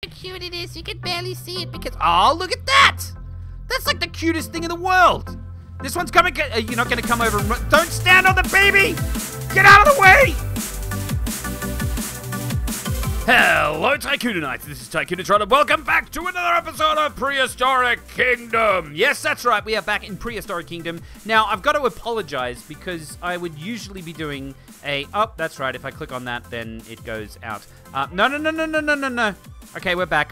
How cute it is. You can barely see it because... Oh, look at that! That's like the cutest thing in the world. This one's coming... You're not going to come over and run. Don't stand on the baby! Get out of the way! Hello, Tycoon-A-Nights. This is Tycoon-A-Tron, and welcome back to another episode of Prehistoric Kingdom. Yes, that's right. We are back in Prehistoric Kingdom. Now, I've got to apologize because I would usually be doing a... Oh, that's right. If I click on that, then it goes out. No. Okay, we're back.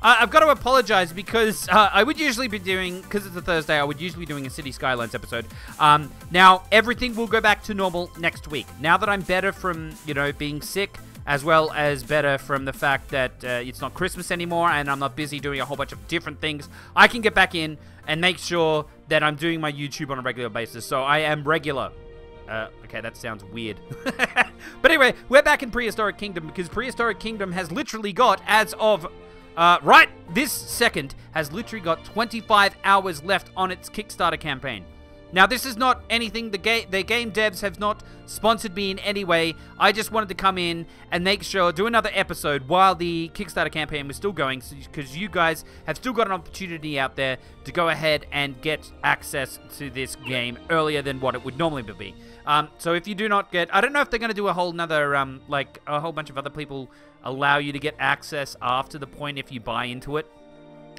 I've got to apologize because I would usually be doing, because it's a Thursday, I would usually be doing a City Skylines episode. Now, everything will go back to normal next week. Now that I'm better from, being sick, as well as better from the fact that it's not Christmas anymore and I'm not busy doing a whole bunch of different things, I can get back in and make sure that I'm doing my YouTube on a regular basis. So I am regular. Okay, that sounds weird. But anyway, we're back in Prehistoric Kingdom because Prehistoric Kingdom has literally got, as of right this second, has literally got 25 hours left on its Kickstarter campaign. Now, this is not anything, the game devs have not sponsored me in any way. I just wanted to come in and make sure, do another episode while the Kickstarter campaign was still going, because you guys have still got an opportunity out there to go ahead and get access to this game earlier than what it would normally be. So if you do not get, I don't know if they're going to do a whole nother, like a whole bunch of other people allow you to get access after the point if you buy into it.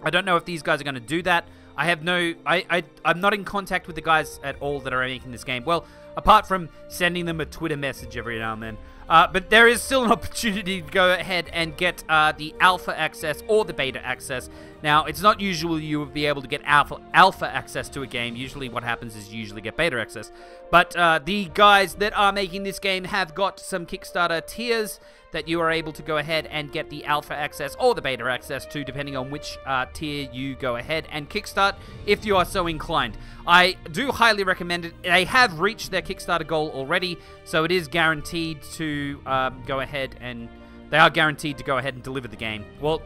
I don't know if these guys are going to do that. I have no... I'm not in contact with the guys at all that are making this game. Well, apart from sending them a Twitter message every now and then. But there is still an opportunity to go ahead and get the alpha access or the beta access. Now, it's not usual you would be able to get alpha access to a game. Usually what happens is you usually get beta access. But the guys that are making this game have got some Kickstarter tiers that you are able to go ahead and get the alpha access or the beta access to, depending on which tier you go ahead and kickstart, if you are so inclined. I do highly recommend it. They have reached their Kickstarter goal already, so it is guaranteed to go ahead and... They are guaranteed to go ahead and deliver the game. Well,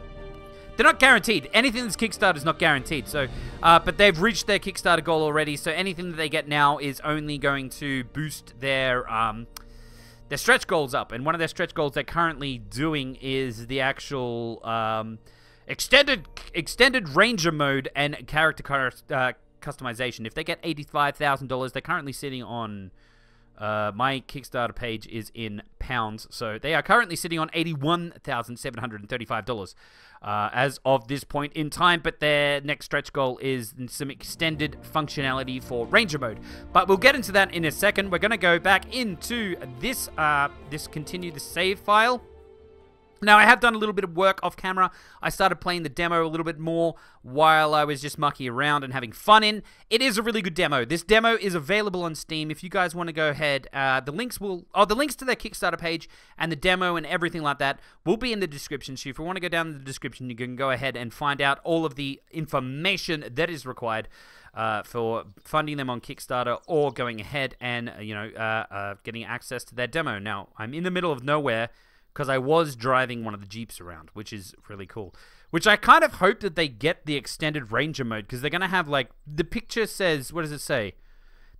they're not guaranteed. Anything that's Kickstarter is not guaranteed. So, but they've reached their Kickstarter goal already, so anything that they get now is only going to boost their stretch goals up. And one of their stretch goals they're currently doing is the actual extended ranger mode and character customization. If they get $85,000, they're currently sitting on... my Kickstarter page is in pounds, so they are currently sitting on $81,735 as of this point in time, but their next stretch goal is some extended functionality for Ranger mode. But we'll get into that in a second. We're going to go back into this, continue the save file. Now, I have done a little bit of work off camera. I started playing the demo a little bit more while I was just mucking around and having fun in. It is a really good demo. This demo is available on Steam. If you guys want to go ahead, the links to their Kickstarter page and the demo and everything like that will be in the description. So if you want to go down in the description, you can go ahead and find out all of the information that is required for funding them on Kickstarter or going ahead and, getting access to their demo. Now, I'm in the middle of nowhere, because I was driving one of the Jeeps around, which is really cool. Which I kind of hope that they get the extended Ranger mode, because they're going to have, like, the picture says, what does it say?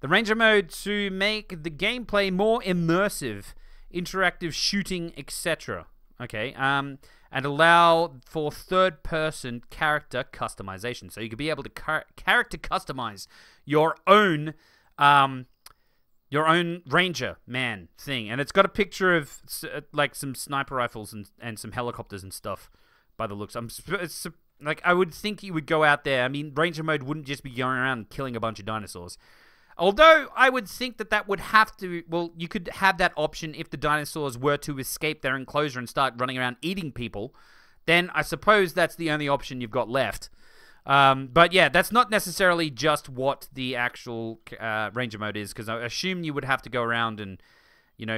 The Ranger mode to make the gameplay more immersive, interactive shooting, etc. Okay, and allow for third-person character customization. So you could be able to character customize your own Ranger man thing, and it's got a picture of like some sniper rifles and some helicopters and stuff by the looks. Like, I would think you would go out there. I mean, Ranger mode wouldn't just be going around and killing a bunch of dinosaurs. Although I would think that would have to, well, you could have that option if the dinosaurs were to escape their enclosure and start running around eating people. Then I suppose that's the only option you've got left. But yeah, that's not necessarily just what the actual Ranger mode is, because I assume you would have to go around and,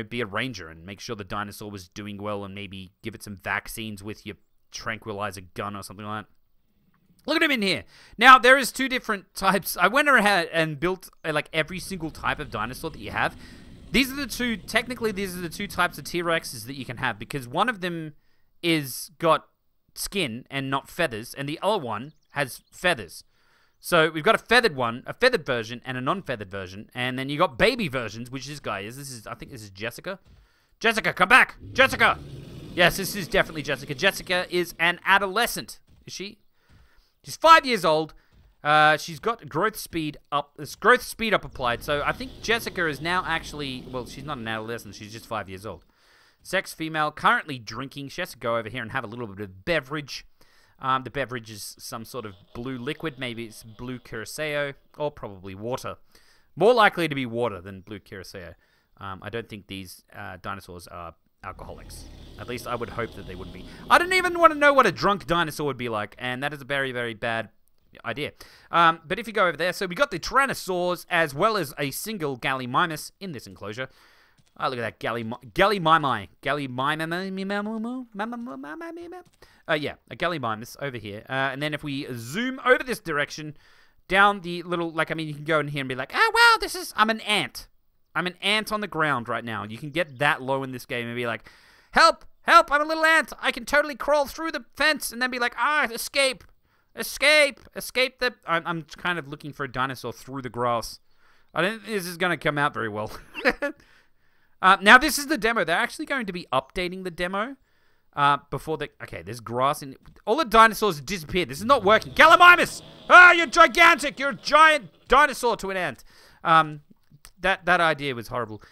be a ranger and make sure the dinosaur was doing well and maybe give it some vaccines with your tranquilizer gun or something like that. Look at him in here. Now, there is two different types. I went ahead and built like every single type of dinosaur that you have. These are the two types of T-Rexes that you can have, because one of them is got skin and not feathers, and the other one has feathers. So we've got a feathered one, a feathered version, and a non-feathered version, and then you got baby versions, which this guy is. I think this is Jessica. Jessica, come back! Jessica! Yes, this is definitely Jessica. Jessica is an adolescent. Is she? She's 5 years old. She's got growth speed up. Growth speed up applied. So I think Jessica is now actually. Well, she's not an adolescent. She's just 5 years old. Sex female. Currently drinking. She has to go over here and have a little bit of beverage. The beverage is some sort of blue liquid. Maybe it's blue curacao or probably water. More likely to be water than blue curacao. I don't think these dinosaurs are alcoholics. At least I would hope that they wouldn't be. I don't even want to know what a drunk dinosaur would be like, and that is a very, very bad idea. But if you go over there, so we got the Tyrannosaurs as well as a single Gallimimus in this enclosure. Oh, look at that Gallimimi. Yeah, a Gallimimus over here. And then if we zoom over this direction, down the little, like, I mean, you can go in here and be like, oh, wow, I'm an ant. I'm an ant on the ground right now. You can get that low in this game and be like, help, help, I'm a little ant. I can totally crawl through the fence and then be like, escape, escape, escape the... I'm kind of looking for a dinosaur through the grass. I don't think this is going to come out very well. Now, this is the demo. They're actually going to be updating the demo before they... Okay, there's grass in... All the dinosaurs have disappeared. This is not working. Gallimimus! Ah, you're gigantic! You're a giant dinosaur to an ant. That idea was horrible.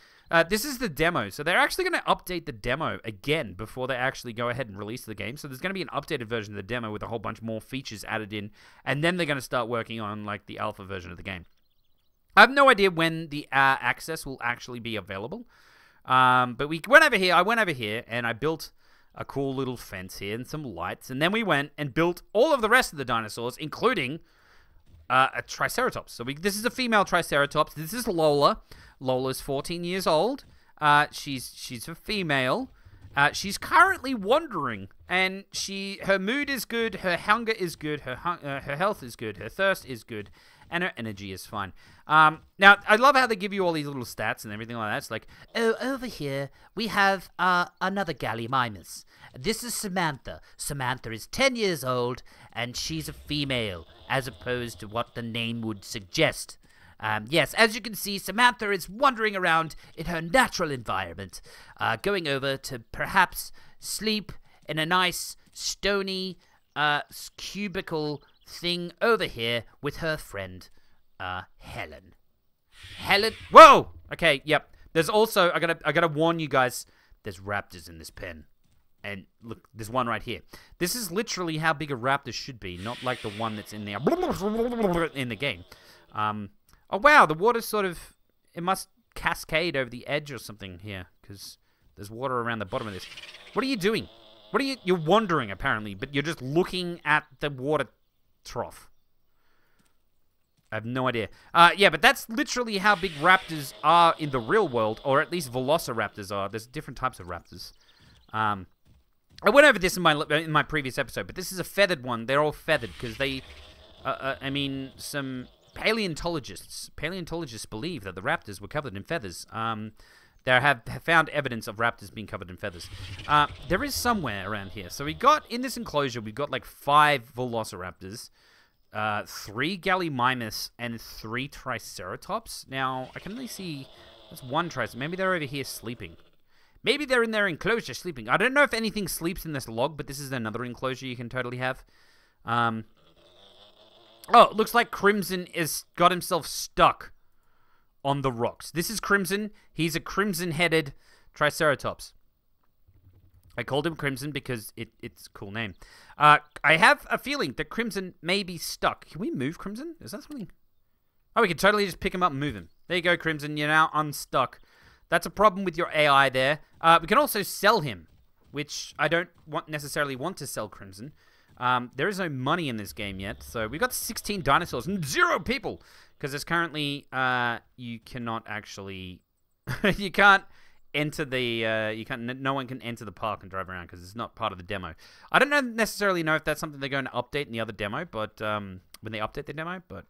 This is the demo. So they're actually going to update the demo again before they actually go ahead and release the game. So there's going to be an updated version of the demo with a whole bunch more features added in. And then they're going to start working on like the alpha version of the game. I have no idea when the access will actually be available. But we went over here. I went over here and I built a cool little fence here and some lights. And then we went and built all of the rest of the dinosaurs, including... a Triceratops. So this is a female Triceratops. This is Lola. Lola's 14 years old. She's a female. She's currently wandering, and her mood is good. Her hunger is good. Her health is good. Her thirst is good, and her energy is fine. Now I love how they give you all these little stats and everything like that. It's like, oh, over here we have another Gallimimus. This is Samantha. Samantha is 10 years old, and she's a female, as opposed to what the name would suggest. Yes, as you can see, Samantha is wandering around in her natural environment, going over to perhaps sleep in a nice, stony, cubicle thing over here with her friend, Helen. Helen? Whoa! Okay, yep. There's also, I gotta warn you guys, there's raptors in this pen. And look, there's one right here. This is literally how big a raptor should be, not like the one that's in there in the game. Oh wow, the water sort of, it must cascade over the edge or something here, because there's water around the bottom of this. What are you doing? You're wandering apparently, but you're just looking at the water trough. I have no idea. Yeah, but that's literally how big raptors are in the real world, or at least velociraptors are. There's different types of raptors. I went over this in my previous episode, but this is a feathered one. They're all feathered because they, I mean, some paleontologists believe that the raptors were covered in feathers. They have found evidence of raptors being covered in feathers. There is somewhere around here. So we got, in this enclosure, we've got like 5 velociraptors, 3 Gallimimus, and 3 Triceratops. Now, I can only see, that's 1 Triceratops. Maybe they're over here sleeping. Maybe they're in their enclosure sleeping. I don't know if anything sleeps in this log, but this is another enclosure you can totally have. Oh, it looks like Crimson has got himself stuck on the rocks. This is Crimson. He's a crimson-headed Triceratops. I called him Crimson because it's a cool name. I have a feeling that Crimson may be stuck. Can we move Crimson? Is that something? Oh, we can totally just pick him up and move him. There you go, Crimson. You're now unstuck. That's a problem with your AI there. We can also sell him, which I don't necessarily want to sell Crimson. There is no money in this game yet, so we've got 16 dinosaurs and 0 people, because there's currently, you cannot actually, you can't enter the, no one can enter the park and drive around, because it's not part of the demo. I don't necessarily know if that's something they're going to update in the other demo, but, when they update the demo, but...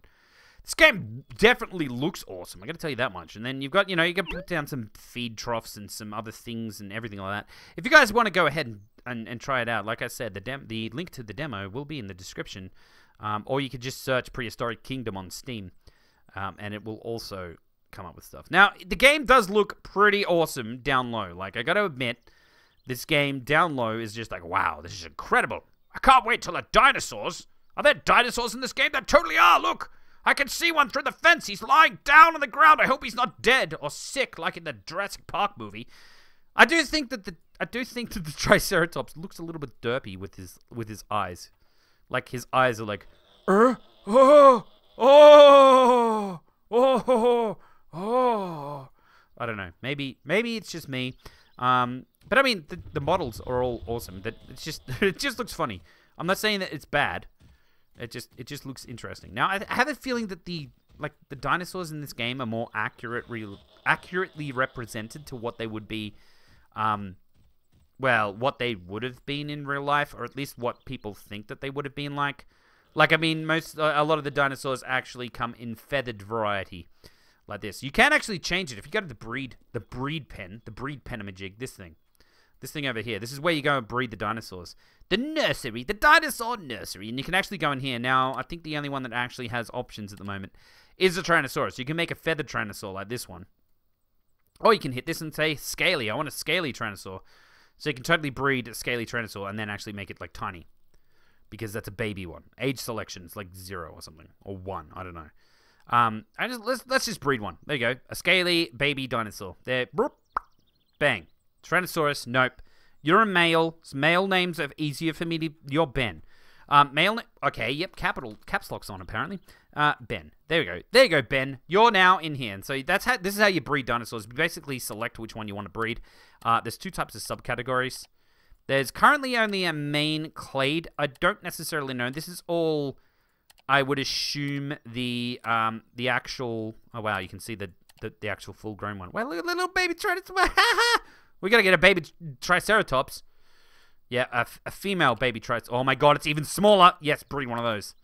This game definitely looks awesome. I got to tell you that much. And then you've got, you know, you can put down some feed troughs and some other things and everything like that. If you guys want to go ahead and try it out, like I said, the link to the demo will be in the description. Or you could just search Prehistoric Kingdom on Steam. And it will also come up with stuff. Now, the game does look pretty awesome down low. Like, I got to admit, This game down low is just like, wow, this is incredible. I can't wait till the dinosaurs. Are there dinosaurs in this game? There totally are, look. I can see one through the fence. He's lying down on the ground. I hope he's not dead or sick like in the Jurassic Park movie. I do think that the Triceratops looks a little bit derpy with his eyes. Like his eyes are like, oh, oh, oh, oh. I don't know. Maybe it's just me. But I mean, the models are all awesome. It just looks funny. I'm not saying that it's bad. It just looks interesting. Now I have a feeling that the dinosaurs in this game are more accurately represented to what they would be. Well, what they would have been in real life, or at least what people think that they would have been like. Like, I mean, a lot of the dinosaurs actually come in feathered variety, like this. You can actually change it if you go to the breed penamajig. This thing over here. This is where you go and breed the dinosaurs. The nursery, the dinosaur nursery, and you can actually go in here. Now, I think the only one that actually has options at the moment is the Tyrannosaurus. You can make a feathered Tyrannosaur like this one. Or you can hit this and say, scaly. I want a scaly Tyrannosaur. So you can totally breed a scaly Tyrannosaur and then actually make it, like, tiny. Because that's a baby one. Age selection is, like, 0 or something. Or 1. I don't know. Let's just breed one. There you go. A scaly baby dinosaur. There. Boop. Bang. Tyrannosaurus. Nope. You're a male. Male names are easier for me to... You're Ben. Okay, yep, caps lock's on, apparently. Ben. There we go. There you go, Ben. You're now in here. And so this is how you breed dinosaurs. You basically select which one you want to breed. There's 2 types of subcategories. There's currently only a main clade. I don't necessarily know. This is all, I would assume, the actual... Oh, wow, you can see the actual full-grown one. Well, look at the little baby Triceratops. We gotta get a baby Triceratops. Yeah, a female baby Triceratops. Oh my god, it's even smaller. Yes, breed one of those.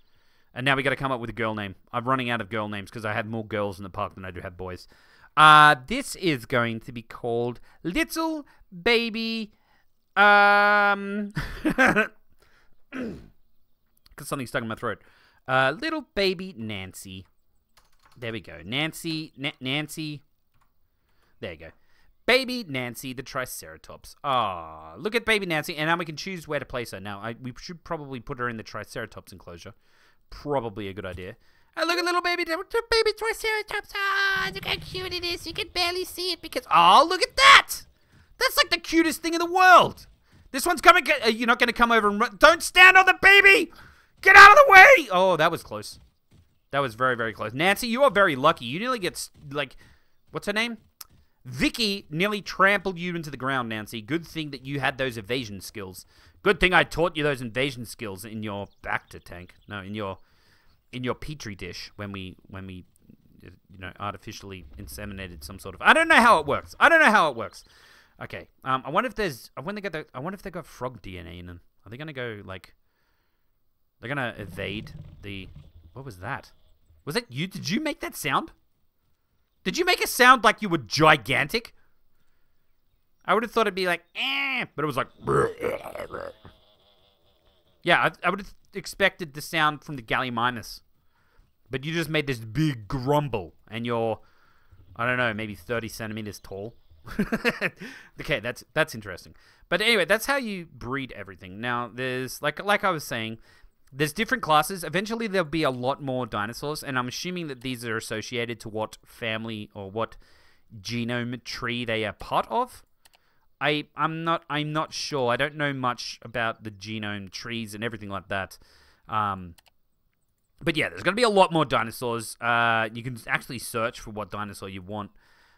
And now we gotta come up with a girl name. I'm running out of girl names because I have more girls in the park than I do have boys. This is going to be called Little Baby... Because something stuck in my throat. Little Baby Nancy. There we go. Nancy. There you go. Baby Nancy, the Triceratops. Ah, look at Baby Nancy, and now we can choose where to place her. Now, we should probably put her in the Triceratops enclosure. Probably a good idea. Oh, look at little baby Triceratops. Ah, look how cute it is. You can barely see it because... Oh, look at that! That's like the cutest thing in the world. This one's coming... You're not going to come over and run... Don't stand on the baby! Get out of the way! Oh, that was close. That was very, very close. Nancy, you are very lucky. You nearly get, like... What's her name? Vicky nearly trampled you into the ground, Nancy. Good thing that you had those evasion skills. Good thing I taught you those evasion skills in your Bacta tank. No, in your petri dish when we artificially inseminated some sort of... I don't know how it works. Okay. I wonder if they got frog DNA in them. Are they gonna go like... They're gonna evade the... What was that? Was that you? Did you make that sound? Did you make a sound like you were gigantic? I would have thought it'd be like, eh, but it was like... Yeah, I would have expected the sound from the Gallimimus. But you just made this big grumble, and you're, I don't know, maybe 30 centimeters tall. Okay, that's interesting. But anyway, that's how you breed everything. Now, there's, like I was saying, there's different classes. Eventually, there'll be a lot more dinosaurs, and I'm assuming that these are associated to what family or what genome tree they are part of. I'm not sure. I don't know much about the genome trees and everything like that. But yeah, there's going to be a lot more dinosaurs. You can actually search for what dinosaur you want.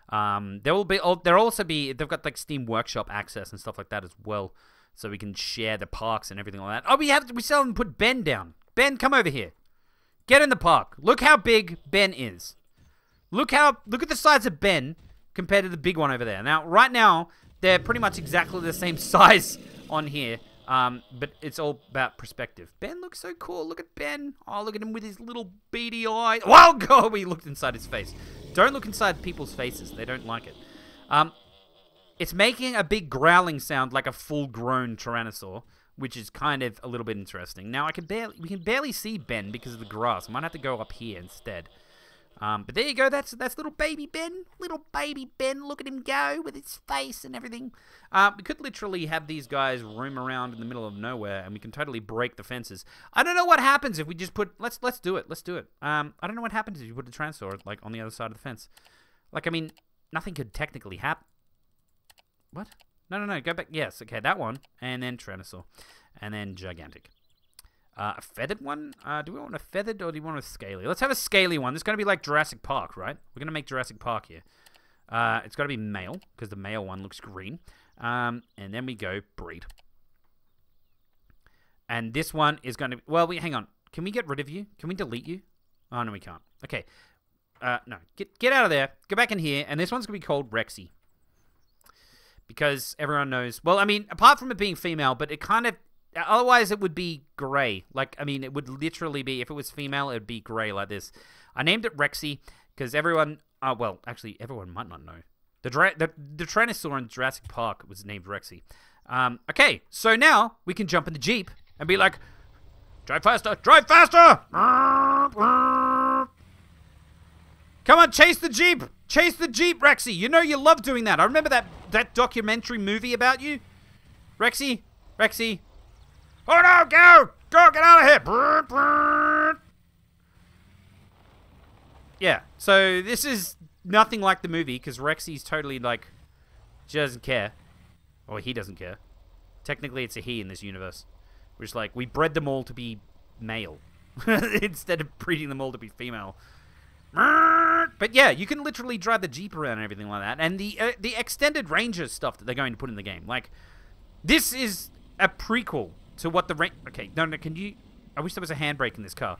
They've got like Steam Workshop access and stuff like that as well. So we can share the parks and everything like that. Oh, we still haven't put Ben down. Ben, come over here. Get in the park. Look how big Ben is. Look at the size of Ben compared to the big one over there. Now, right now, they're pretty much exactly the same size on here. But it's all about perspective. Ben looks so cool. Look at Ben. Oh, look at him with his little beady eyes. Wow, God, we looked inside his face. Don't look inside people's faces. They don't like it. It's making a big growling sound like a full-grown Tyrannosaur, which is kind of a little bit interesting. Now, we can barely see Ben because of the grass. I might have to go up here instead. But there you go. That's little baby Ben. Little baby Ben. Look at him go with his face and everything. We could literally have these guys roam around in the middle of nowhere, and we can totally break the fences. I don't know what happens if we just put. Let's do it. Let's do it. I don't know what happens if you put a Tyrannosaur like on the other side of the fence. Like, I mean, nothing could technically happen. What? No. Go back. Yes. Okay, that one, and then Tyrannosaur, and then gigantic. A feathered one? Do we want a feathered or do you want a scaly? Let's have a scaly one. This is going to be like Jurassic Park, right? We're going to make Jurassic Park here. It's got to be male, because the male one looks green. And then we go breed. And this one is going to... Well, hang on. Can we get rid of you? Can we delete you? Oh, no, we can't. Okay. No. Get out of there. Go back in here. And this one's going to be called Rexy. Because everyone knows... Well, I mean, apart from it being female, but it kind of... Otherwise, it would be gray. Like, I mean, it would literally be, if it was female, it would be gray like this. I named it Rexy because everyone, well, actually, everyone might not know. The Tyrannosaur in Jurassic Park was named Rexy. Okay, so now we can jump in the Jeep and be like, drive faster, drive faster! Come on, chase the Jeep! Chase the Jeep, Rexy! You know you love doing that. I remember that documentary movie about you. Rexy, Rexy. Oh no, go! Go, get out of here! Yeah, so this is nothing like the movie, because Rexy's totally, like, she doesn't care. Or he doesn't care. Technically, it's a he in this universe. Which, like, we bred them all to be male. Instead of breeding them all to be female. But yeah, you can literally drive the Jeep around and everything like that. And the extended Ranger stuff that they're going to put in the game. Like, this is a prequel to what the okay, no, can you... I wish there was a handbrake in this car.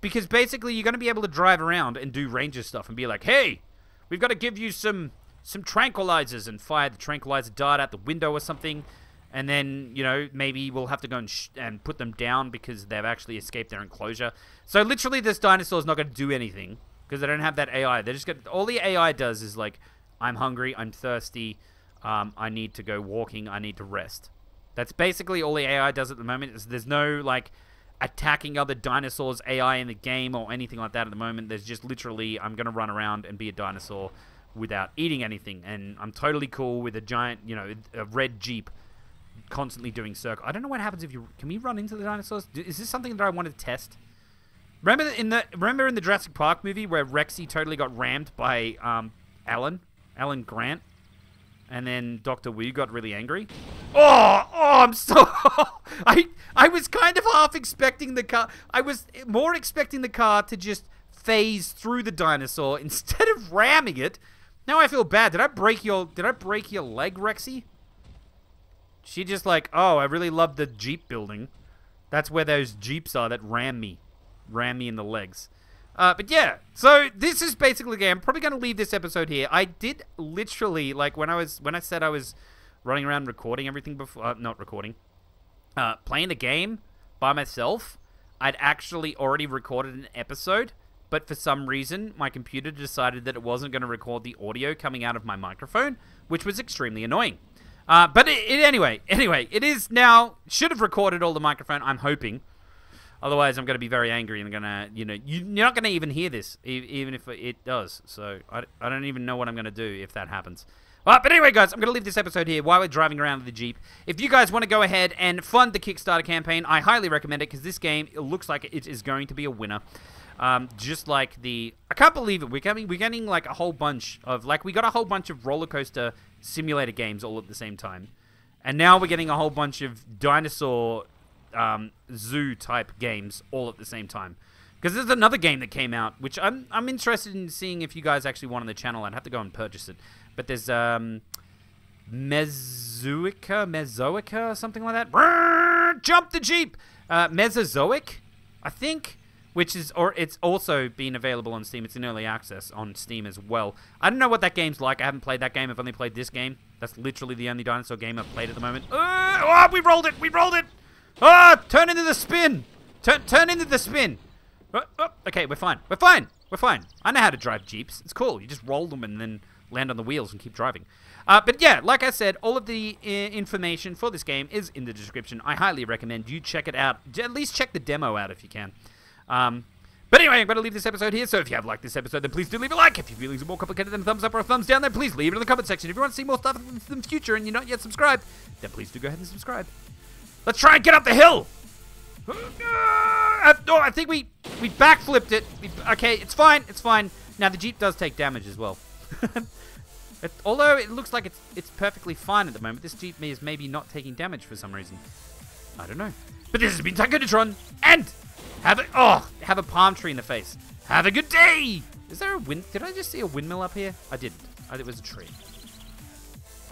Because basically you're going to be able to drive around and do Ranger stuff and be like, hey, we've got to give you some tranquilizers and fire the tranquilizer dart out the window or something. And then, you know, maybe we'll have to go and put them down because they've actually escaped their enclosure. So literally this dinosaur is not going to do anything because they don't have that AI. They're just going to... All the AI does is like, I'm hungry, I'm thirsty, I need to go walking, I need to rest. That's basically all the AI does at the moment. There's no, like, attacking other dinosaurs AI in the game or anything like that at the moment. There's just literally, I'm going to run around and be a dinosaur without eating anything. And I'm totally cool with a giant, you know, a red Jeep constantly doing circle. I don't know what happens if you... Can we run into the dinosaurs? Is this something that I want to test? Remember in the Jurassic Park movie where Rexy totally got rammed by Alan Grant? And then Dr. Wu got really angry. Oh, I'm so... I was kind of half expecting the car... I was more expecting the car to just phase through the dinosaur instead of ramming it. Now I feel bad. Did I break your leg, Rexy? She just like, oh, I really love the Jeep building. That's where those Jeeps are that ram me in the legs. But yeah, so this is basically the game. I'm probably going to leave this episode here. I did literally, like, when I said I was running around recording everything before, not recording, playing the game by myself, I'd actually already recorded an episode, but for some reason, my computer decided that it wasn't going to record the audio coming out of my microphone, which was extremely annoying. But anyway, it is now, should have recorded all the microphone, I'm hoping. Otherwise, I'm going to be very angry and I'm going to, you know, you're not going to even hear this, even if it does. So, I don't even know what I'm going to do if that happens. But anyway, guys, I'm going to leave this episode here while we're driving around with the Jeep. If you guys want to go ahead and fund the Kickstarter campaign, I highly recommend it because this game, it looks like it is going to be a winner. Just like the... I can't believe it. We're getting like a whole bunch of... Like, we got a whole bunch of roller coaster simulator games all at the same time. And now we're getting a whole bunch of dinosaur... zoo type games all at the same time, because there's another game that came out which I'm interested in seeing if you guys actually want on the channel. I'd have to go and purchase it, but there's Mesozoica, something like that. Jump the Jeep. Mesozoic, I think, which is, or it's also been available on Steam. It's in early access on Steam as well. I don't know what that game's like. I haven't played that game. I've only played this game. That's literally the only dinosaur game I've played at the moment. Oh, we rolled it. We rolled it. Ah! Turn into the spin! Turn into the spin! Okay, we're fine. We're fine. We're fine. I know how to drive Jeeps. It's cool. You just roll them and then land on the wheels and keep driving. But yeah, like I said, all of the information for this game is in the description. I highly recommend you check it out. At least check the demo out if you can. But anyway, I'm going to leave this episode here, so if you have liked this episode, then please do leave a like. If your feelings are more complicated than a thumbs up or a thumbs down, then please leave it in the comment section. If you want to see more stuff in the future and you're not yet subscribed, then please do go ahead and subscribe. Let's try and get up the hill! Oh, I think we backflipped it. Okay, it's fine, it's fine. Now, the Jeep does take damage as well. Although it looks like it's perfectly fine at the moment, this Jeep is maybe not taking damage for some reason. I don't know. But this has been Tycoon-A-Tron, and have a palm tree in the face. Have a good day! Is there a wind? Did I just see a windmill up here? I didn't. It was a tree.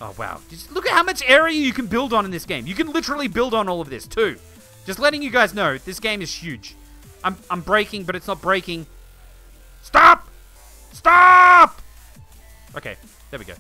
Oh, wow. Just look at how much area you can build on in this game. You can literally build on all of this, too. Just letting you guys know, this game is huge. I'm braking, but it's not braking. Stop! Stop! Okay, there we go.